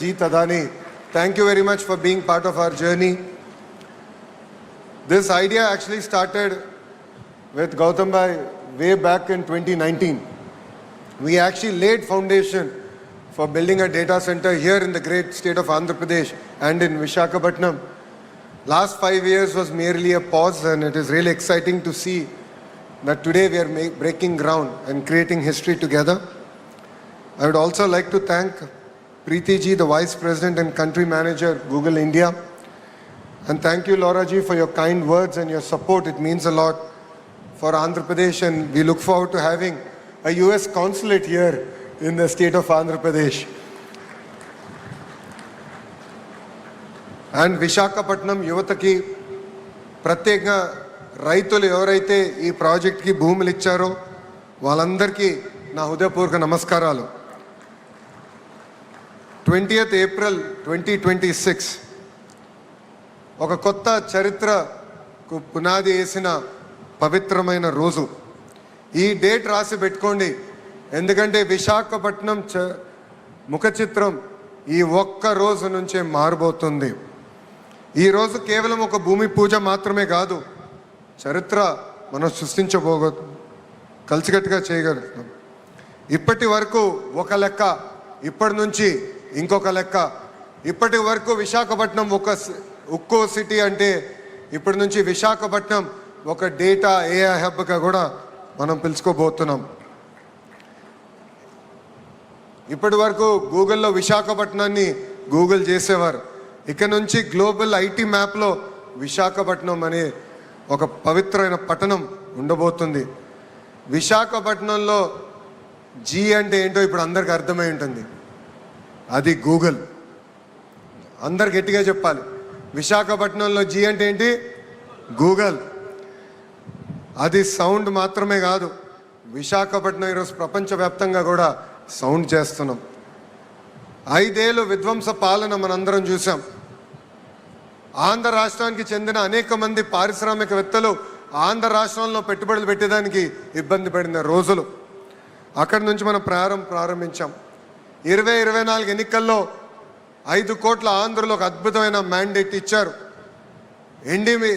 Jeet Adani, thank you very much for being part of our journey. This idea actually started with Gautam Bhai way back in 2019. We actually laid foundation for building a data center here in the great state of Andhra Pradesh and in Visakhapatnam. Last 5 years was merely a pause, and it is really exciting to see that today we are breaking ground and creating history together. I would also like to thank Preeti ji, the Vice President and Country Manager, Google India. And thank you, Laura ji, for your kind words and your support. It means a lot for Andhra Pradesh, and we look forward to having a US consulate here in the state of Andhra Pradesh. And Visakhapatnam యువతకి ప్రత్యేకంగా రైతులు ఎవరైతే ఈ ప్రాజెక్ట్కి భూములు ఇచ్చారో వాళ్ళందరికీ నా హృదయపూర్వక నమస్కారాలు. 20th April 2026 ఒక కొత్త చరిత్రకు పునాది వేసిన పవిత్రమైన రోజు. ఈ డేట్ రాసి పెట్టుకోండి, ఎందుకంటే విశాఖపట్నం ముఖ చిత్రం ఈ ఒక్క రోజు నుంచే మారబోతుంది. ఈ రోజు కేవలం ఒక భూమి పూజ మాత్రమే కాదు, చరిత్ర మనం కలిసికట్టుగా చేయగలుగుతాం. ఇప్పటి వరకు ఒక లెక్క, ఇప్పటి నుంచి ఇంకొక లెక్క. ఇప్పటి వరకు విశాఖపట్నం ఒక ఉక్కో సిటీ అంటే ఇప్పటి నుంచి విశాఖపట్నం ఒక డేటా ఏఐ హబ్గా కూడా మనం పిలుచుకోబోతున్నాం. ఇప్పటి వరకు గూగుల్లో విశాఖపట్నాన్ని గూగుల్ చేసేవారు. ఇక నుంచి గ్లోబల్ ఐటీ మ్యాప్లో విశాఖపట్నం అనే ఒక పవిత్రమైన పట్టణం ఉండబోతుంది. విశాఖపట్నంలో జీ అంటే ఏంటో ఇప్పుడు అందరికి అర్థమై ఉంటుంది, అది గూగుల్. అందరు గట్టిగా చెప్పాలి, విశాఖపట్నంలో జీ అంటే ఏంటి? గూగుల్. అది సౌండ్ మాత్రమే కాదు, విశాఖపట్నం ఈరోజు ప్రపంచవ్యాప్తంగా కూడా సౌండ్ చేస్తున్నాం. 5 ఏళ్ళు విధ్వంస పాలన మనందరం చూసాం. ఆంధ్ర రాష్ట్రానికి చెందిన అనేక మంది పారిశ్రామికవేత్తలు ఆంధ్ర రాష్ట్రంలో పెట్టుబడులు పెట్టేదానికి ఇబ్బంది పడిన రోజులు. అక్కడి నుంచి మనం ప్రారంభించాం. 2024 ఎన్నికల్లో 5 కోట్ల ఆంధ్రులకు అద్భుతమైన మ్యాండేట్ ఇచ్చారు. ఎన్డీఏ